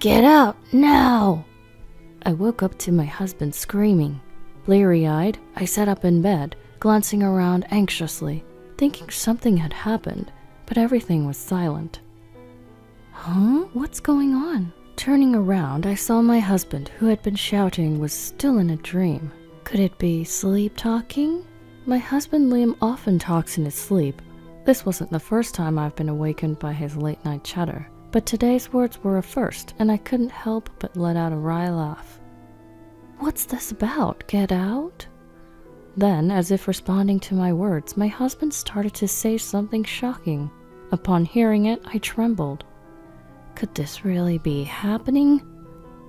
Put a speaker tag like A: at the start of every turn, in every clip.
A: Get out, now! I woke up to my husband screaming. Bleary-eyed, I sat up in bed, glancing around anxiously, thinking something had happened, but everything was silent. Huh? What's going on? Turning around, I saw my husband, who had been shouting, was still in a dream. Could it be sleep talking? My husband Liam often talks in his sleep. This wasn't the first time I've been awakened by his late-night chatter, but today's words were a first, and I couldn't help but let out a wry laugh. What's this about? Get out? Then, as if responding to my words, my husband started to say something shocking. Upon hearing it, I trembled. Could this really be happening?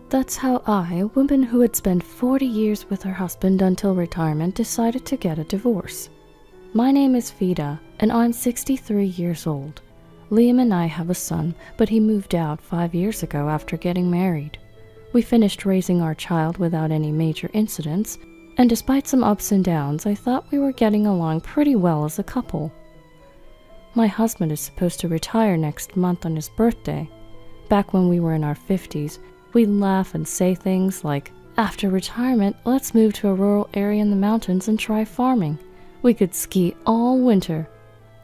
A: That's how I, a woman who had spent 40 years with her husband until retirement, decided to get a divorce. My name is Vida, and I'm 63 years old. Liam and I have a son, but he moved out 5 years ago after getting married. We finished raising our child without any major incidents, and despite some ups and downs, I thought we were getting along pretty well as a couple. My husband is supposed to retire next month on his birthday. Back when we were in our 50s, we'd laugh and say things like, after retirement, let's move to a rural area in the mountains and try farming. We could ski all winter.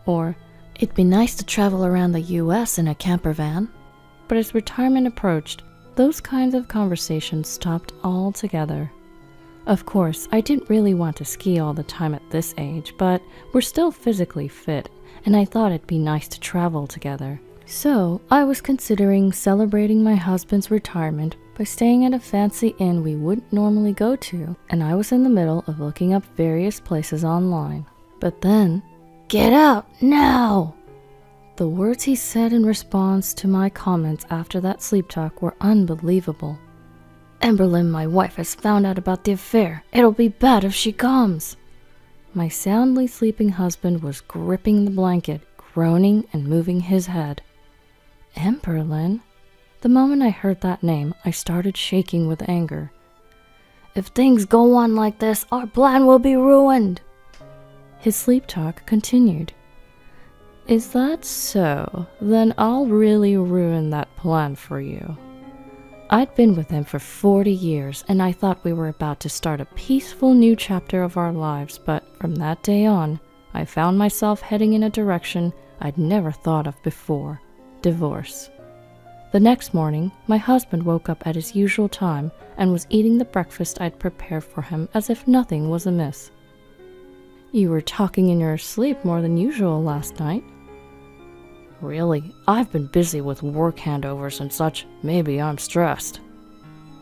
A: Or, it'd be nice to travel around the US in a camper van. But as retirement approached, those kinds of conversations stopped altogether. Of course, I didn't really want to ski all the time at this age, but we're still physically fit, and I thought it'd be nice to travel together. So, I was considering celebrating my husband's retirement by staying at a fancy inn we wouldn't normally go to, and I was in the middle of looking up various places online. But then, get out, now! The words he said in response to my comments after that sleep talk were unbelievable. Emberlyn, my wife, has found out about the affair. It'll be bad if she comes. My soundly sleeping husband was gripping the blanket, groaning and moving his head. Emberlyn? The moment I heard that name, I started shaking with anger. If things go on like this, our plan will be ruined. His sleep talk continued. Is that so? Then I'll really ruin that plan for you. I'd been with him for 40 years, and I thought we were about to start a peaceful new chapter of our lives, but from that day on, I found myself heading in a direction I'd never thought of before. Divorce. The next morning, my husband woke up at his usual time and was eating the breakfast I'd prepared for him as if nothing was amiss. You were talking in your sleep more than usual last night. Really, I've been busy with work handovers and such. Maybe I'm stressed.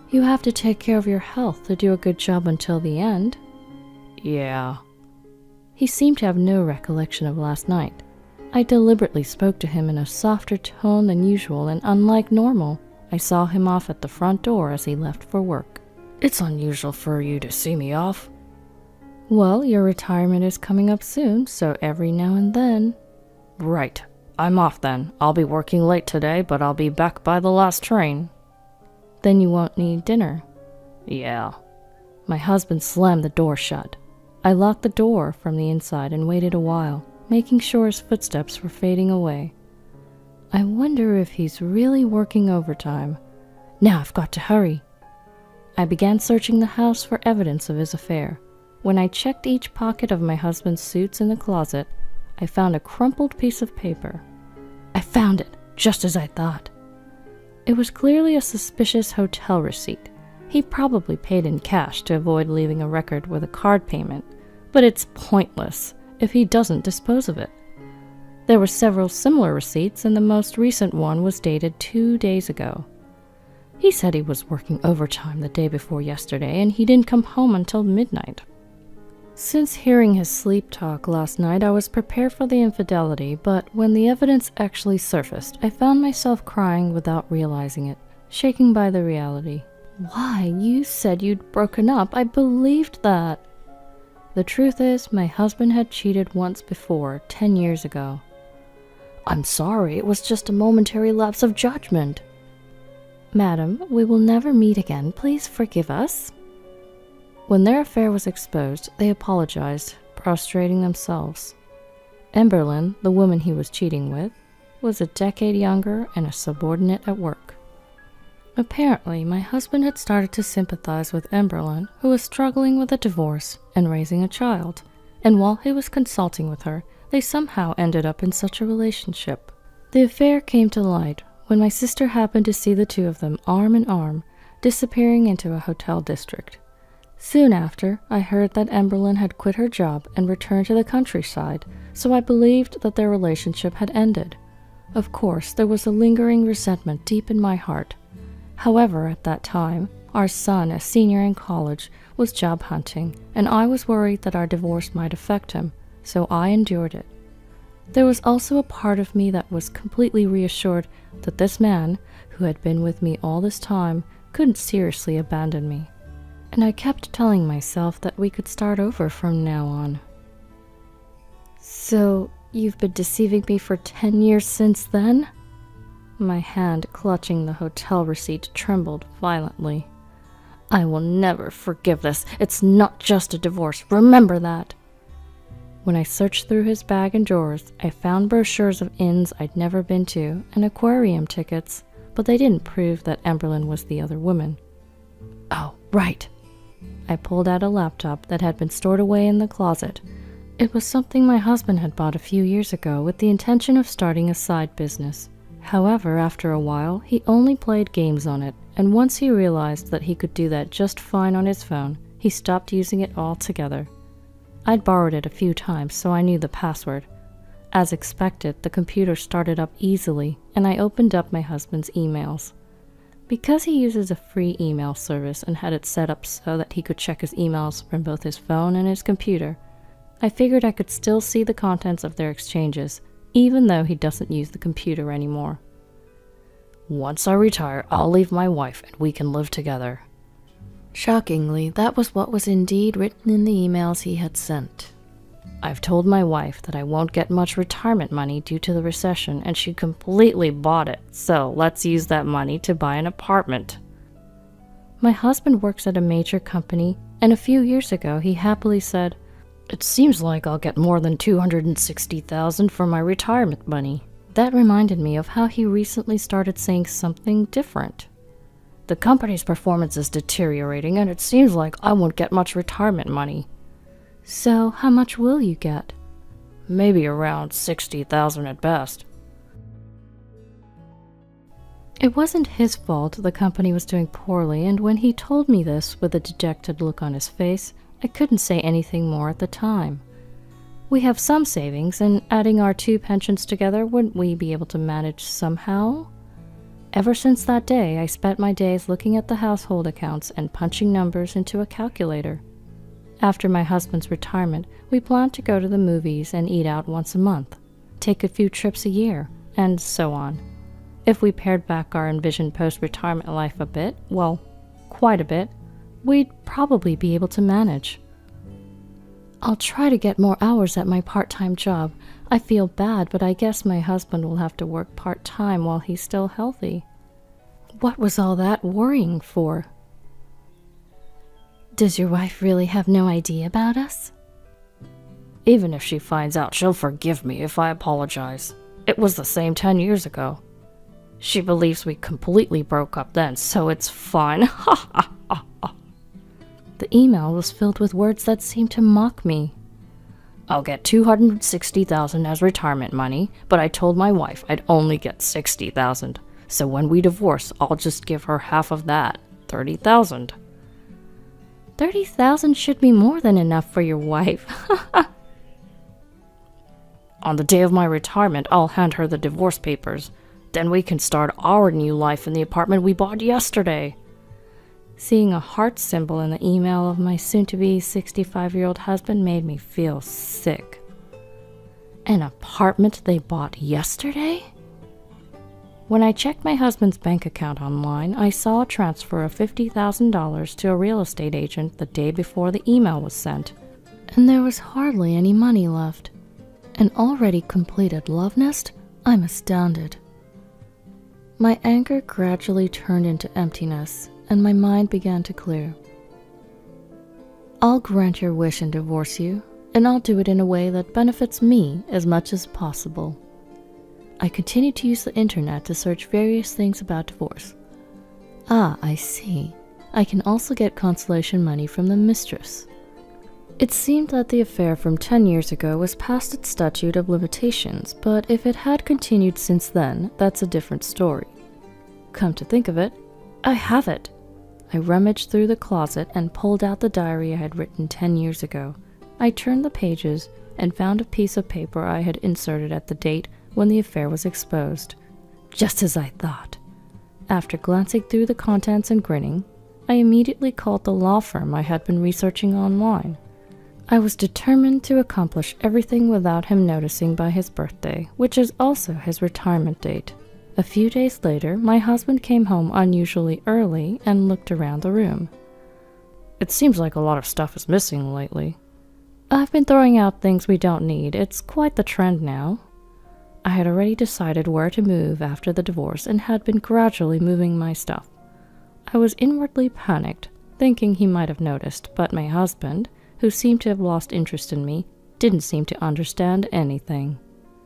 A: You have to take care of your health to do a good job until the end. Yeah. He seemed to have no recollection of last night. I deliberately spoke to him in a softer tone than usual, and unlike normal, I saw him off at the front door as he left for work. It's unusual for you to see me off. Well, your retirement is coming up soon, so every now and then. Right. I'm off then. I'll be working late today, but I'll be back by the last train. Then you won't need dinner. Yeah. My husband slammed the door shut. I locked the door from the inside and waited a while, making sure his footsteps were fading away. I wonder if he's really working overtime. Now I've got to hurry. I began searching the house for evidence of his affair. When I checked each pocket of my husband's suits in the closet, I found a crumpled piece of paper. I found it, just as I thought. It was clearly a suspicious hotel receipt. He probably paid in cash to avoid leaving a record with a card payment, but it's pointless if he doesn't dispose of it. There were several similar receipts, and the most recent one was dated 2 days ago. He said he was working overtime the day before yesterday, and he didn't come home until midnight. Since hearing his sleep talk last night, I was prepared for the infidelity, but when the evidence actually surfaced, I found myself crying without realizing it, shaken by the reality. Why, you said you'd broken up. I believed that. The truth is, my husband had cheated once before, 10 years ago. I'm sorry, it was just a momentary lapse of judgment. Madam, we will never meet again. Please forgive us. When their affair was exposed, they apologized, prostrating themselves. Emberlyn, the woman he was cheating with, was a decade younger and a subordinate at work. Apparently, my husband had started to sympathize with Emberlyn, who was struggling with a divorce and raising a child, and while he was consulting with her, they somehow ended up in such a relationship. The affair came to light when my sister happened to see the two of them arm in arm, disappearing into a hotel district. Soon after, I heard that Emberlyn had quit her job and returned to the countryside, so I believed that their relationship had ended. Of course, there was a lingering resentment deep in my heart. However, at that time, our son, a senior in college, was job hunting, and I was worried that our divorce might affect him, so I endured it. There was also a part of me that was completely reassured that this man, who had been with me all this time, couldn't seriously abandon me. And I kept telling myself that we could start over from now on. So, you've been deceiving me for 10 years since then? My hand clutching the hotel receipt trembled violently. I will never forgive this. It's not just a divorce. Remember that. When I searched through his bag and drawers, I found brochures of inns I'd never been to and aquarium tickets, but they didn't prove that Emberlyn was the other woman. Oh, right. I pulled out a laptop that had been stored away in the closet. It was something my husband had bought a few years ago with the intention of starting a side business. However, after a while, he only played games on it, and once he realized that he could do that just fine on his phone, he stopped using it altogether. I'd borrowed it a few times, so I knew the password. As expected, the computer started up easily, and I opened up my husband's emails. Because he uses a free email service and had it set up so that he could check his emails from both his phone and his computer, I figured I could still see the contents of their exchanges, even though he doesn't use the computer anymore. Once I retire, I'll leave my wife and we can live together. Shockingly, that was what was indeed written in the emails he had sent. I've told my wife that I won't get much retirement money due to the recession, and she completely bought it, so let's use that money to buy an apartment. My husband works at a major company, and a few years ago he happily said, "It seems like I'll get more than $260,000 for my retirement money." That reminded me of how he recently started saying something different. The company's performance is deteriorating, and it seems like I won't get much retirement money. So, how much will you get? Maybe around $60,000 at best. It wasn't his fault the company was doing poorly, and when he told me this with a dejected look on his face, I couldn't say anything more at the time. We have some savings, and adding our two pensions together, wouldn't we be able to manage somehow? Ever since that day, I spent my days looking at the household accounts and punching numbers into a calculator. After my husband's retirement, we planned to go to the movies and eat out once a month, take a few trips a year, and so on. If we pared back our envisioned post-retirement life a bit, well, quite a bit, we'd probably be able to manage. I'll try to get more hours at my part-time job. I feel bad, but I guess my husband will have to work part-time while he's still healthy. What was all that worrying for? Does your wife really have no idea about us? Even if she finds out, she'll forgive me if I apologize. It was the same 10 years ago. She believes we completely broke up then, so it's fine. Ha ha ha ha. The email was filled with words that seemed to mock me. I'll get $260,000 as retirement money, but I told my wife I'd only get $60,000. So when we divorce, I'll just give her half of that, $30,000. $30,000 should be more than enough for your wife. On the day of my retirement, I'll hand her the divorce papers. Then we can start our new life in the apartment we bought yesterday. Seeing a heart symbol in the email of my soon-to-be 65-year-old husband made me feel sick. An apartment they bought yesterday? When I checked my husband's bank account online, I saw a transfer of $50,000 to a real estate agent the day before the email was sent, and there was hardly any money left. An already completed love nest? I'm astounded. My anger gradually turned into emptiness, and my mind began to clear. I'll grant your wish and divorce you, and I'll do it in a way that benefits me as much as possible. I continued to use the internet to search various things about divorce. Ah, I see. I can also get consolation money from the mistress. It seemed that the affair from 10 years ago was past its statute of limitations, but if it had continued since then, that's a different story. Come to think of it, I have it. I rummaged through the closet and pulled out the diary I had written 10 years ago. I turned the pages and found a piece of paper I had inserted at the date when the affair was exposed. Just as I thought. After glancing through the contents and grinning, I immediately called the law firm I had been researching online. I was determined to accomplish everything without him noticing by his birthday, which is also his retirement date. A few days later, my husband came home unusually early and looked around the room. It seems like a lot of stuff is missing lately. I've been throwing out things we don't need. It's quite the trend now. I had already decided where to move after the divorce and had been gradually moving my stuff. I was inwardly panicked, thinking he might have noticed, but my husband, who seemed to have lost interest in me, didn't seem to understand anything.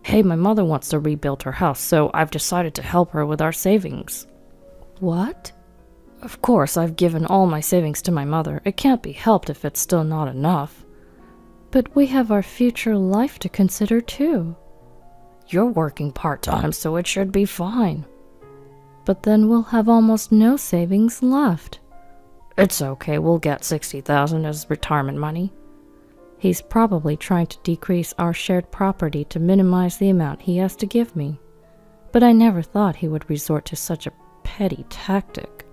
A: Hey, my mother wants to rebuild her house, so I've decided to help her with our savings. What? Of course, I've given all my savings to my mother. It can't be helped if it's still not enough. But we have our future life to consider too. You're working part-time, so it should be fine. But then we'll have almost no savings left. It's okay, we'll get $60,000 as retirement money. He's probably trying to decrease our shared property to minimize the amount he has to give me. But I never thought he would resort to such a petty tactic.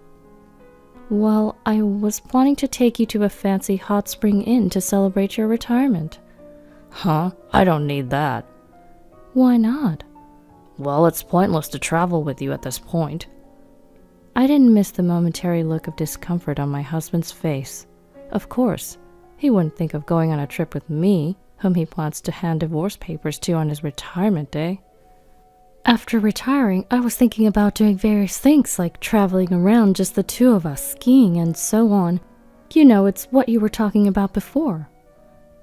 A: Well, I was planning to take you to a fancy hot spring inn to celebrate your retirement. Huh? I don't need that. Why not? Well, it's pointless to travel with you at this point. I didn't miss the momentary look of discomfort on my husband's face. Of course, he wouldn't think of going on a trip with me, whom he plans to hand divorce papers to on his retirement day. After retiring, I was thinking about doing various things like traveling around just the two of us, skiing and so on. You know, it's what you were talking about before.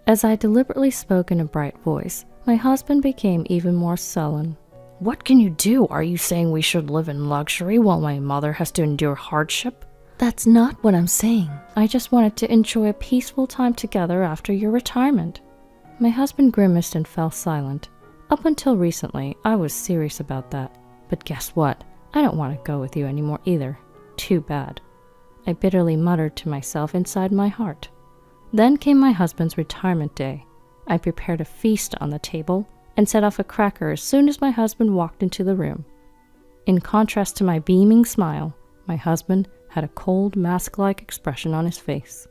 A: As I deliberately spoke in a bright voice, my husband became even more sullen. What can you do? Are you saying we should live in luxury while my mother has to endure hardship? That's not what I'm saying. I just wanted to enjoy a peaceful time together after your retirement. My husband grimaced and fell silent. Up until recently, I was serious about that. But guess what? I don't want to go with you anymore either. Too bad. I bitterly muttered to myself inside my heart. Then came my husband's retirement day. I prepared a feast on the table and set off a cracker as soon as my husband walked into the room. In contrast to my beaming smile, my husband had a cold, mask-like expression on his face.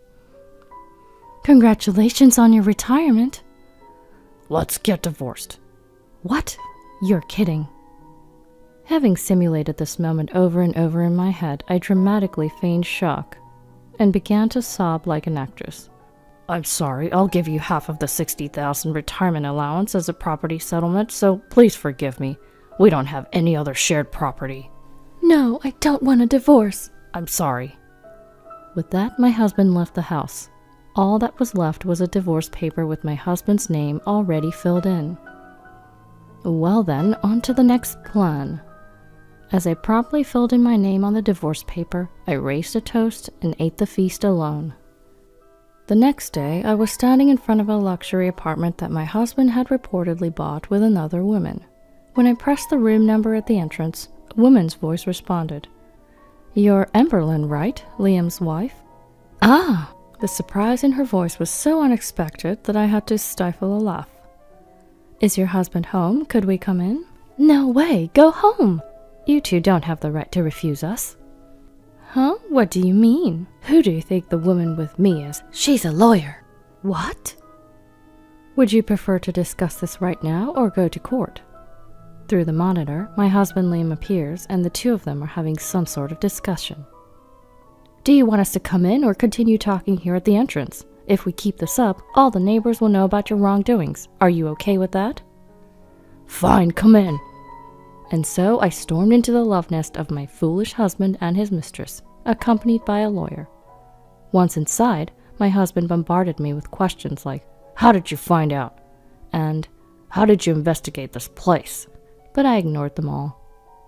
A: Congratulations on your retirement. Let's get divorced. What? You're kidding. Having simulated this moment over and over in my head, I dramatically feigned shock and began to sob like an actress. I'm sorry, I'll give you half of the $60,000 retirement allowance as a property settlement, so please forgive me. We don't have any other shared property. No, I don't want a divorce. I'm sorry. With that, my husband left the house. All that was left was a divorce paper with my husband's name already filled in. Well then, on to the next plan. As I promptly filled in my name on the divorce paper, I raised a toast and ate the feast alone. The next day, I was standing in front of a luxury apartment that my husband had reportedly bought with another woman. When I pressed the room number at the entrance, a woman's voice responded. You're Emberlyn, right? Liam's wife? Ah! The surprise in her voice was so unexpected that I had to stifle a laugh. Is your husband home? Could we come in? No way! Go home! You two don't have the right to refuse us. Huh? What do you mean? Who do you think the woman with me is? She's a lawyer. What? Would you prefer to discuss this right now or go to court? Through the monitor, my husband Liam appears and the two of them are having some sort of discussion. Do you want us to come in or continue talking here at the entrance? If we keep this up, all the neighbors will know about your wrongdoings. Are you okay with that? Fine, come in. And so I stormed into the love nest of my foolish husband and his mistress, accompanied by a lawyer. Once inside, my husband bombarded me with questions like, how did you find out? And how did you investigate this place? But I ignored them all.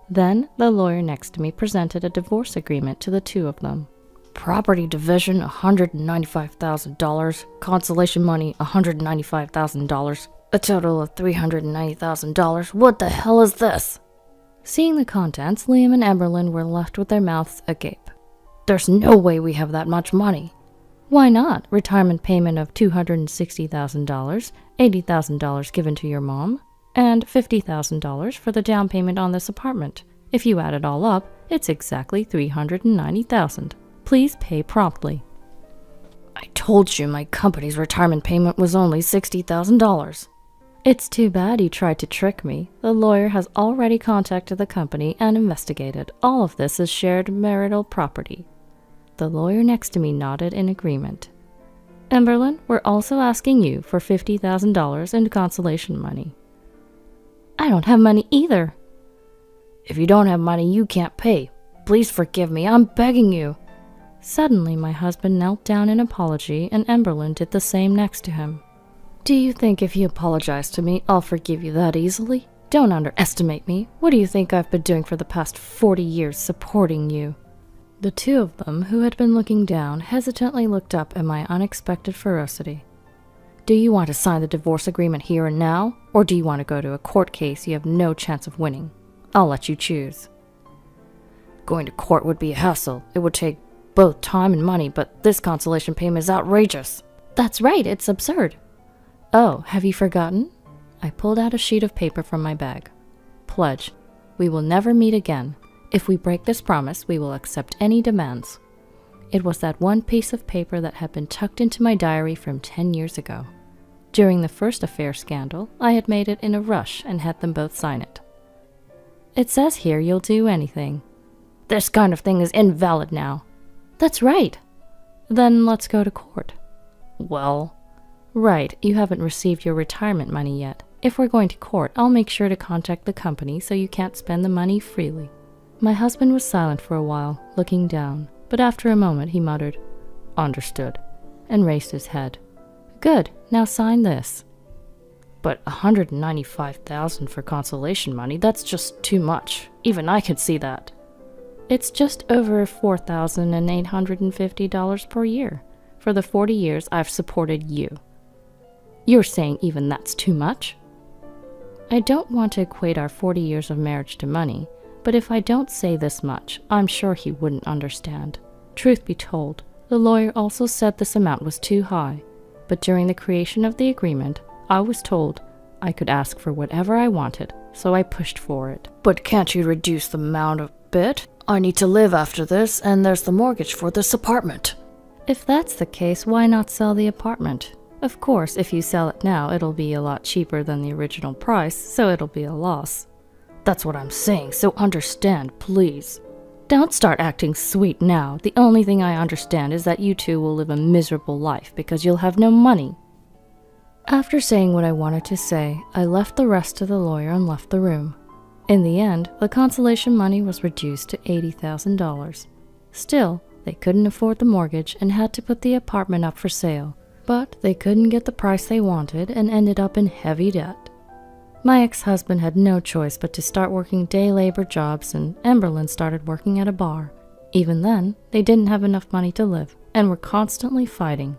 A: Then the lawyer next to me presented a divorce agreement to the two of them. Property division, $195,000. Consolation money, $195,000. A total of $390,000. What the hell is this? Seeing the contents, Liam and Emberlyn were left with their mouths agape. There's no way we have that much money. Why not? Retirement payment of $260,000, $80,000 given to your mom, and $50,000 for the down payment on this apartment. If you add it all up, it's exactly $390,000. Please pay promptly. I told you my company's retirement payment was only $60,000. It's too bad you tried to trick me. The lawyer has already contacted the company and investigated. All of this is shared marital property. The lawyer next to me nodded in agreement. Emberlyn, we're also asking you for $50,000 in consolation money. I don't have money either. If you don't have money, you can't pay. Please forgive me, I'm begging you. Suddenly, my husband knelt down in apology, and Emberlyn did the same next to him. Do you think if you apologize to me, I'll forgive you that easily? Don't underestimate me. What do you think I've been doing for the past 40 years supporting you? The two of them, who had been looking down, hesitantly looked up at my unexpected ferocity. Do you want to sign the divorce agreement here and now, or do you want to go to a court case you have no chance of winning? I'll let you choose. Going to court would be a hassle. It would take both time and money, but this consolation payment is outrageous. That's right, it's absurd. Oh, have you forgotten? I pulled out a sheet of paper from my bag. Pledge. We will never meet again. If we break this promise, we will accept any demands. It was that one piece of paper that had been tucked into my diary from 10 years ago. During the first affair scandal, I had made it in a rush and had them both sign it. It says here you'll do anything. This kind of thing is invalid now. That's right. Then let's go to court. Well, right, you haven't received your retirement money yet. If we're going to court, I'll make sure to contact the company so you can't spend the money freely. My husband was silent for a while, looking down, but after a moment he muttered, Understood, and raised his head. Good, now sign this. But $195,000 for consolation money, that's just too much. Even I could see that. It's just over $4,850 per year for the 40 years I've supported you. You're saying even that's too much? I don't want to equate our 40 years of marriage to money, but if I don't say this much, I'm sure he wouldn't understand. Truth be told, the lawyer also said this amount was too high, but during the creation of the agreement, I was told I could ask for whatever I wanted, so I pushed for it. But can't you reduce the amount a bit? I need to live after this, and there's the mortgage for this apartment. If that's the case, why not sell the apartment? Of course, if you sell it now, it'll be a lot cheaper than the original price, so it'll be a loss. That's what I'm saying, so understand, please. Don't start acting sweet now. The only thing I understand is that you two will live a miserable life because you'll have no money. After saying what I wanted to say, I left the rest to the lawyer and left the room. In the end, the consolation money was reduced to $80,000. Still, they couldn't afford the mortgage and had to put the apartment up for sale, but they couldn't get the price they wanted and ended up in heavy debt. My ex-husband had no choice but to start working day labor jobs, and Emberlyn started working at a bar. Even then, they didn't have enough money to live and were constantly fighting.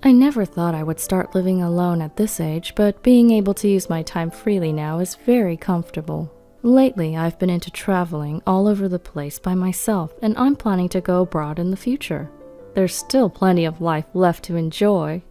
A: I never thought I would start living alone at this age, but being able to use my time freely now is very comfortable. Lately, I've been into traveling all over the place by myself, and I'm planning to go abroad in the future. There's still plenty of life left to enjoy,